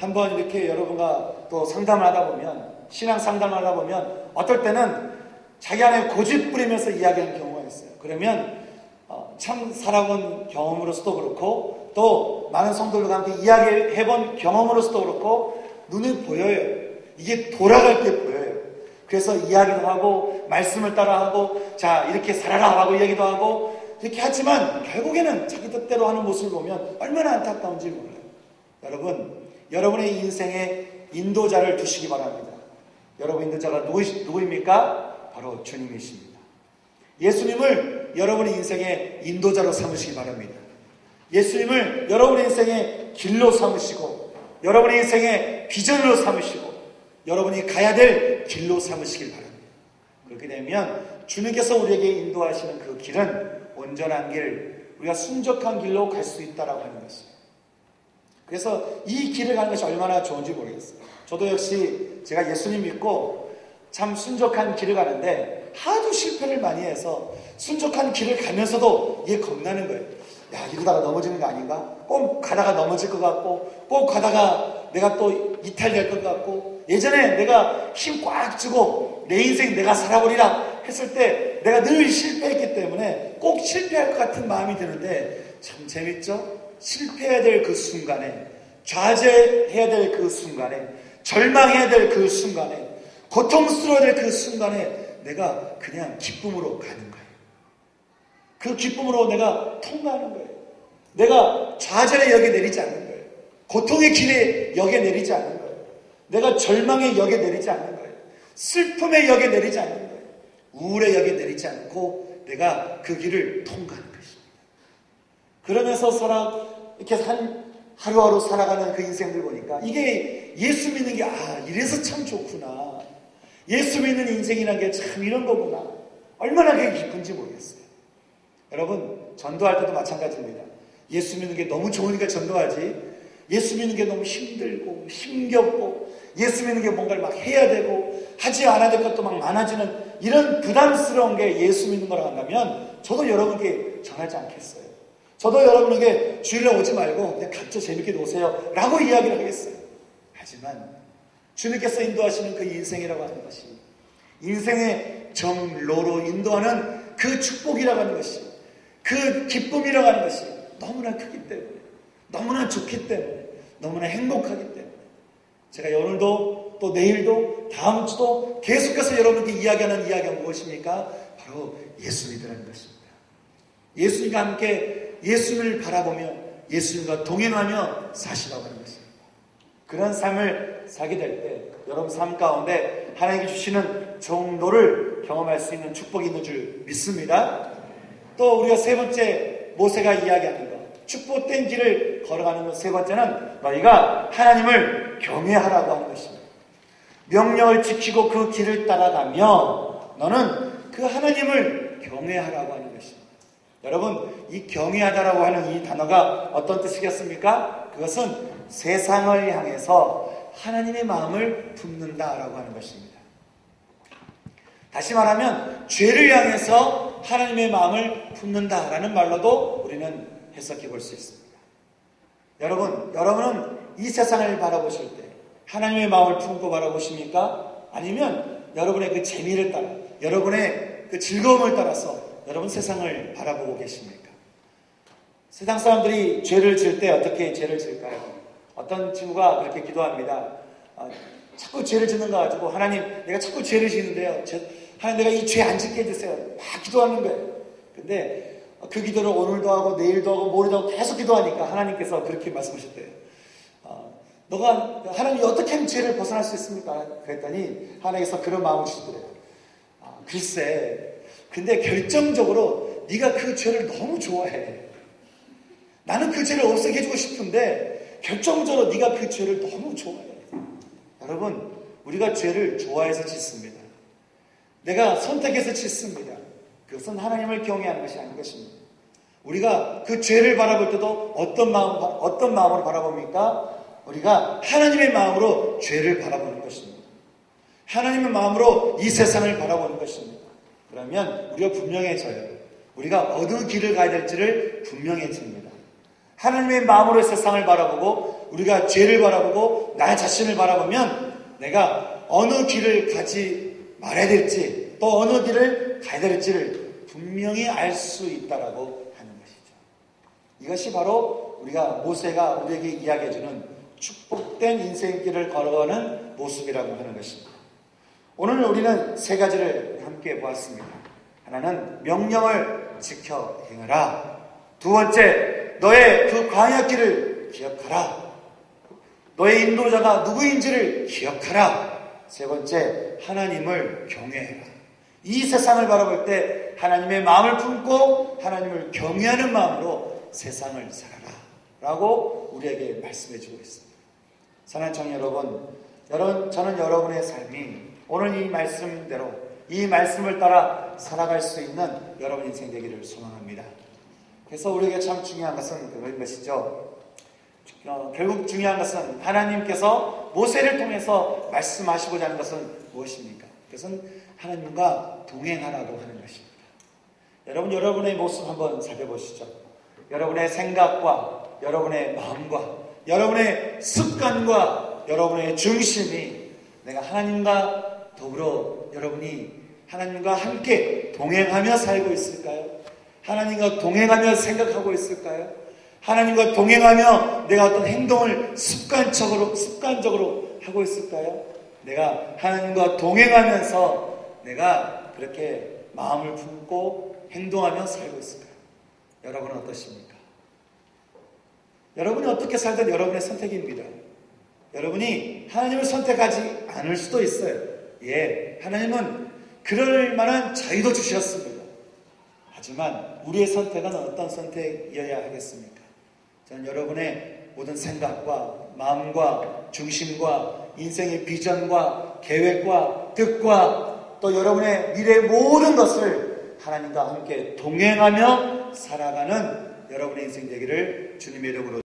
한번 이렇게 여러분과 또 상담을 하다 보면, 신앙 상담을 하다 보면 어떨 때는 자기 안에 고집 부리면서 이야기하는 경우가 있어요. 그러면 참 살아본 경험으로서도 그렇고 또 많은 성도들과 함께 이야기해본 경험으로서도 그렇고 눈에 보여요. 이게 돌아갈 때 보여요. 그래서 이야기도 하고 말씀을 따라하고 자 이렇게 살아라 하고 이야기도 하고 이렇게 하지만 결국에는 자기 뜻대로 하는 모습을 보면 얼마나 안타까운지 몰라요. 여러분, 여러분의 인생에 인도자를 두시기 바랍니다. 여러분 인도자가 누구입니까? 바로 주님이십니다. 예수님을 여러분의 인생의 인도자로 삼으시기 바랍니다. 예수님을 여러분의 인생의 길로 삼으시고 여러분의 인생의 비전으로 삼으시고 여러분이 가야 될 길로 삼으시길 바랍니다. 그렇게 되면 주님께서 우리에게 인도하시는 그 길은 온전한 길, 우리가 순적한 길로 갈 수 있다라고 하는 것이에요. 그래서 이 길을 가는 것이 얼마나 좋은지 모르겠어요. 저도 역시 제가 예수님 믿고 참 순적한 길을 가는데 하도 실패를 많이 해서 순적한 길을 가면서도 이게 겁나는 거예요. 야, 이러다가 넘어지는 거 아닌가? 꼭 가다가 넘어질 것 같고 꼭 가다가 내가 또 이탈될 것 같고 예전에 내가 힘 꽉 주고 내 인생 내가 살아버리라 했을 때 내가 늘 실패했기 때문에 꼭 실패할 것 같은 마음이 드는데 참 재밌죠? 실패해야 될 그 순간에, 좌절해야 될 그 순간에, 절망해야 될 그 순간에, 고통스러워야 될 그 순간에 내가 그냥 기쁨으로 가는 거예요. 그 기쁨으로 내가 통과하는 거예요. 내가 좌절의 역에 내리지 않는 거예요. 고통의 길에 역에 내리지 않는 거예요. 내가 절망의 역에 내리지 않는 거예요. 슬픔의 역에 내리지 않는 거예요. 우울의 역에 내리지 않고 내가 그 길을 통과하는 것입니다. 그러면서 이렇게 하루하루 살아가는 그 인생들 보니까 이게 예수 믿는 게 이래서 참 좋구나. 예수 믿는 인생이라는 게 참 이런 거구나. 얼마나 그게 기쁜지 모르겠어요. 여러분, 전도할 때도 마찬가지입니다. 예수 믿는 게 너무 좋으니까 전도하지. 예수 믿는 게 너무 힘들고 힘겹고 예수 믿는 게 뭔가를 막 해야 되고 하지 않아야 될 것도 막 많아지는 이런 부담스러운 게 예수 믿는 거라고 한다면 저도 여러분께 전하지 않겠어요. 저도 여러분에게 주일날 오지 말고 그냥 각자 재밌게 노세요 라고 이야기를 하겠어요. 하지만 주님께서 인도하시는 그 인생이라고 하는 것이 인생의 정로로 인도하는 그 축복이라고 하는 것이 그 기쁨이라고 하는 것이 너무나 크기 때문에 너무나 좋기 때문에 너무나 행복하기 때문에 제가 오늘도 또 내일도 다음 주도 계속해서 여러분께 이야기하는 이야기가 무엇입니까? 바로 예수 믿으라는 것입니다. 예수님과 함께 예수님을 바라보며 예수님과 동행하며 사시라고 하는 것입니다. 그런 삶을 살게 될 때 여러분 삶 가운데 하나님께 주시는 정도를 경험할 수 있는 축복이 있는 줄 믿습니다. 또 우리가 세 번째 모세가 이야기하는 것 축복된 길을 걸어가는 것 세 번째는 너희가 하나님을 경외하라고 하는 것입니다. 명령을 지키고 그 길을 따라가며 너는 그 하나님을 경외하라고 하는 것입니다. 여러분, 이 경외하다라고 하는 이 단어가 어떤 뜻이겠습니까? 그것은 세상을 향해서 하나님의 마음을 품는다라고 하는 것입니다. 다시 말하면 죄를 향해서 하나님의 마음을 품는다라는 말로도 우리는 해석해 볼 수 있습니다. 여러분은 이 세상을 바라보실 때 하나님의 마음을 품고 바라보십니까? 아니면 여러분의 그 재미를 따라 여러분의 그 즐거움을 따라서 여러분 세상을 바라보고 계십니까? 세상 사람들이 죄를 지을 때 어떻게 죄를 지을까요? 어떤 친구가 그렇게 기도합니다. 자꾸 죄를 짓는 거 가지고 하나님 내가 자꾸 죄를 짓는데요. 하나님 내가 이 죄 안 짓게 해주세요. 막 기도하는 거예요. 근데 그 기도를 오늘도 하고 내일도 하고 모레도 하고 계속 기도하니까 하나님께서 그렇게 말씀하셨대요. 너가 하나님이 어떻게 하면 죄를 벗어날 수 있습니까? 그랬더니 하나님께서 그런 마음을 주시더래요. 글쎄 근데 결정적으로 네가 그 죄를 너무 좋아해. 나는 그 죄를 없애게 해주고 싶은데 결정적으로 네가 그 죄를 너무 좋아해. 여러분, 우리가 죄를 좋아해서 짓습니다. 내가 선택해서 짓습니다. 그것은 하나님을 경외하는 것이 아닌 것입니다. 우리가 그 죄를 바라볼 때도 어떤 마음으로 바라봅니까? 우리가 하나님의 마음으로 죄를 바라보는 것입니다. 하나님의 마음으로 이 세상을 바라보는 것입니다. 그러면 우리가 분명해져요. 우리가 어느 길을 가야 될지를 분명해집니다. 하나님의 마음으로 세상을 바라보고 우리가 죄를 바라보고 나 자신을 바라보면 내가 어느 길을 가지 말아야 될지 또 어느 길을 가야 될지를 분명히 알 수 있다라고 하는 것이죠. 이것이 바로 우리가 모세가 우리에게 이야기해주는 축복된 인생길을 걸어가는 모습이라고 하는 것입니다. 오늘 우리는 세 가지를 함께 보았습니다. 하나는 명령을 지켜 행하라. 두 번째, 너의 그 광야길을 기억하라. 너의 인도자가 누구인지를 기억하라. 세 번째, 하나님을 경외해라. 이 세상을 바라볼 때 하나님의 마음을 품고 하나님을 경외하는 마음으로 세상을 살아라 라고 우리에게 말씀해 주고 있습니다. 사랑하는 청년 여러분, 저는 여러분의 삶이 오늘 이 말씀대로 이 말씀을 따라 살아갈 수 있는 여러분 인생 되기를 소망합니다. 그래서 우리에게 참 중요한 것은 그런 것이죠. 결국 중요한 것은 하나님께서 모세를 통해서 말씀하시고자 하는 것은 무엇입니까? 그것은 하나님과 동행하라고 하는 것입니다. 여러분의 모습 한번 살펴보시죠. 여러분의 생각과 여러분의 마음과 여러분의 습관과 여러분의 중심이 내가 하나님과 더불어 여러분이 하나님과 함께 동행하며 살고 있을까요? 하나님과 동행하며 생각하고 있을까요? 하나님과 동행하며 내가 어떤 행동을 습관적으로 하고 있을까요? 내가 하나님과 동행하면서 내가 그렇게 마음을 품고 행동하며 살고 있을까요? 여러분은 어떠십니까? 여러분이 어떻게 살든 여러분의 선택입니다. 여러분이 하나님을 선택하지 않을 수도 있어요. 하나님은 그럴 만한 자유도 주셨습니다. 하지만 우리의 선택은 어떤 선택이어야 하겠습니까? 저는 여러분의 모든 생각과 마음과 중심과 인생의 비전과 계획과 뜻과 또 여러분의 미래의 모든 것을 하나님과 함께 동행하며 살아가는 여러분의 인생 되기를 주님의 이름으로